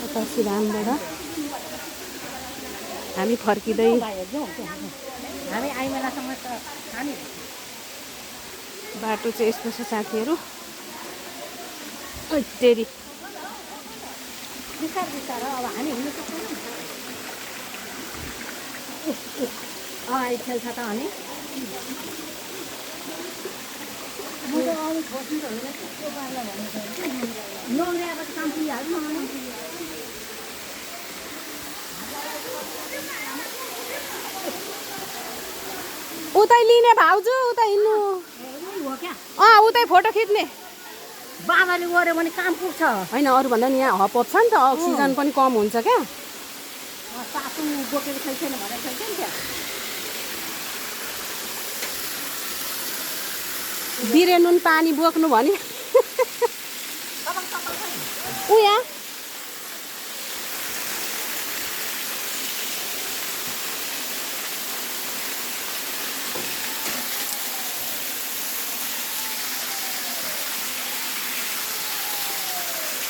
सतासीधामबाट हामी फर्किँदै हामी आइमेलासँग त खाने बाटो चाहिँ यस्तो छ साथीहरू। तेरी बिस्तार बिस्तार अब हामी हिँड्नु सक्दैनौँ। अगाडि खेल्छ त अनि म त अरू खोज्नुहरूलाई त्यस्तो पार्ला भनेको नल्याएर काम पुगिहाल्छ अनि उतै लिने भाउजू उता हिँड्नु। हो क्या उतै फोटो खिच्ने बाबाले गऱ्यो भने काम पुग्छ। होइन अरूभन्दा नि यहाँ हपअप छ नि त, अक्सिजन पनि कम हुन्छ क्या। सासु बोकेर खेल्छेन भनेर खेल्छ नि त्यहाँ। बिरे नुन पानी बोक्नु भन्यो ऊ यहाँ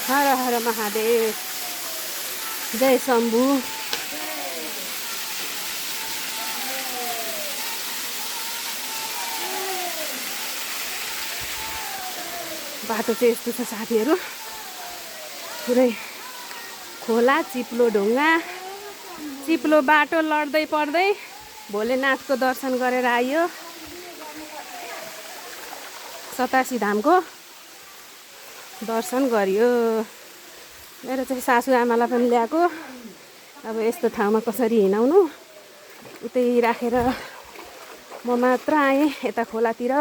हर हर महादेव, जय शम्भु। बाटो चाहिँ यस्तो छ साथीहरू, पुरै खोला चिप्लो ढुङ्गा चिप्लो बाटो लड्दै पर्दै भोलेनाथको दर्शन गरेर आइयो। सतासी धामको दर्शन गरियो। मेरो चाहिँ सासु आमालाई पनि ल्याएको। अब यस्तो ठाउँमा कसरी हिँडाउनु, उतै राखेर म मात्र आएँ यता खोलातिर।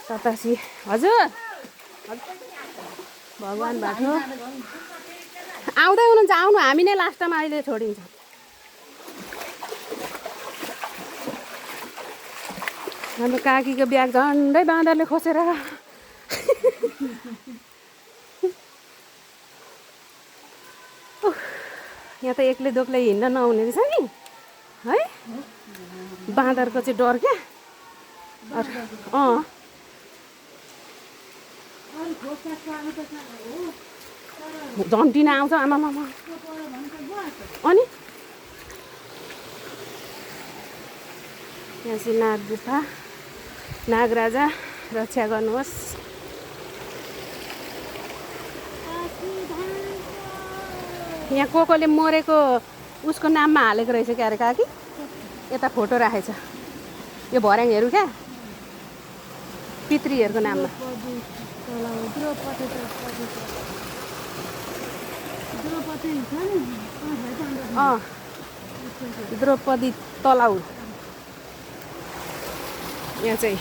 सतासी हजुर भगवान् बाटो आउँदै हुनुहुन्छ, आउनु, हामी नै लास्टमा अहिले छोडिन्छ। हाम्रो काकीको ब्याग झन्डै बाँदरले खोसेर यहाँ त एक्लै दोक्लै हिँड्न नहुने रहेछ नि है, बाँदरको चाहिँ डर क्या। झन्टिन आउँछ आमामा। अनि यहाँ चाहिँ नाग गुफा, नागराजा रक्षा गर्नुहोस्। यहाँ कोले मरेको उसको नाममा हालेको रहेछ क्या अरे काकी, यता फोटो राखेछ। यो भर्याङहरू क्या पितृहरूको नाममा। द्रौपदी तलाउ। यहाँ चाहिँ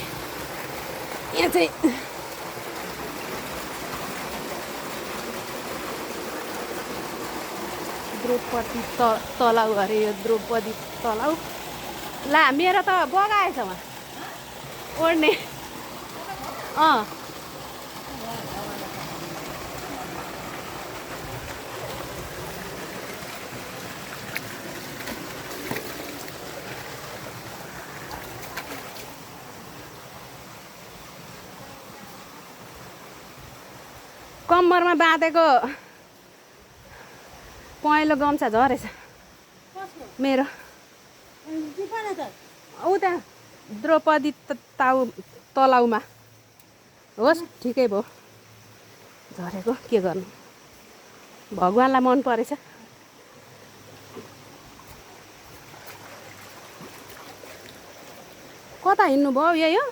द्रौपदी तलाउ अरे यो द्रौपदी तलाउ। ला मेरो त बगाएछ उहाँ ओढ्ने। कम्मरमा बाँधेको पहेँलो गम्छा झरेछ मेरो। उता द्रौपदी तलाउमा होस्, ठिकै भयो, झरेको के गर्नु, भगवान्लाई मन परेछ। कता हिँड्नु भयो यही हो?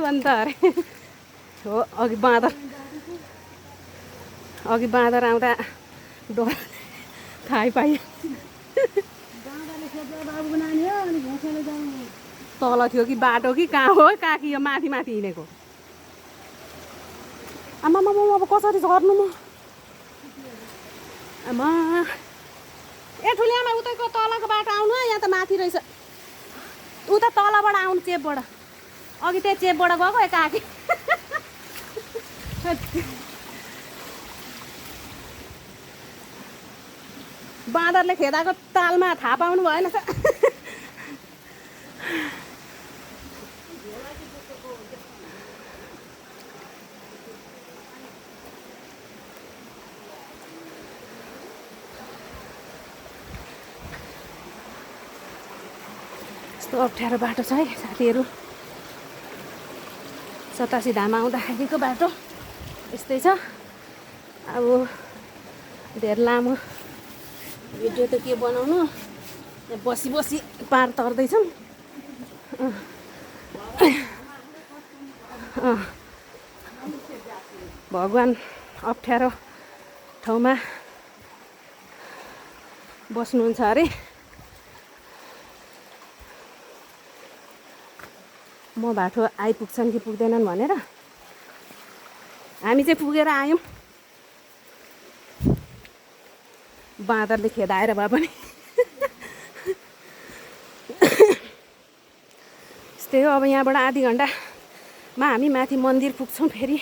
कन्त अरे हो, अघि बाँदर आउँदा डर थाहै पाइयो। तल थियो कि बाटो कि कहाँ हो काकी, यो माथि माथि हिँडेको। आमामा अब कसरी झर्नु म? आमा ए ठुली आमा उतैको तलको बाटो आउनु, यहाँ त माथि रहेछ। उता तलबाट आउनु, चेपबाट। अघि त्यहाँ चेपबाट गएको काकी। बाँदरले खेदाको तालमा थाहा पाउनु भएन त। यस्तो अप्ठ्यारो बाटो छ है साथीहरू। 87 धाम आउँदाखेरिको बाटो यस्तै छ। अब धेरै लामो भिडियो त के बनाउनु, बसी बसी पार तर्दैछौँ। भगवान् अप्ठ्यारो ठाउँमा बस्नुहुन्छ अरे। म बाटो आइपुग्छन् कि पुग्दैनन् भनेर हामी चाहिँ पुगेर आयौँ। बाँदरले खेदाएर भए पनि त्यस्तै हो। अब यहाँबाट आधी घन्टामा हामी माथि मन्दिर पुग्छौँ फेरि।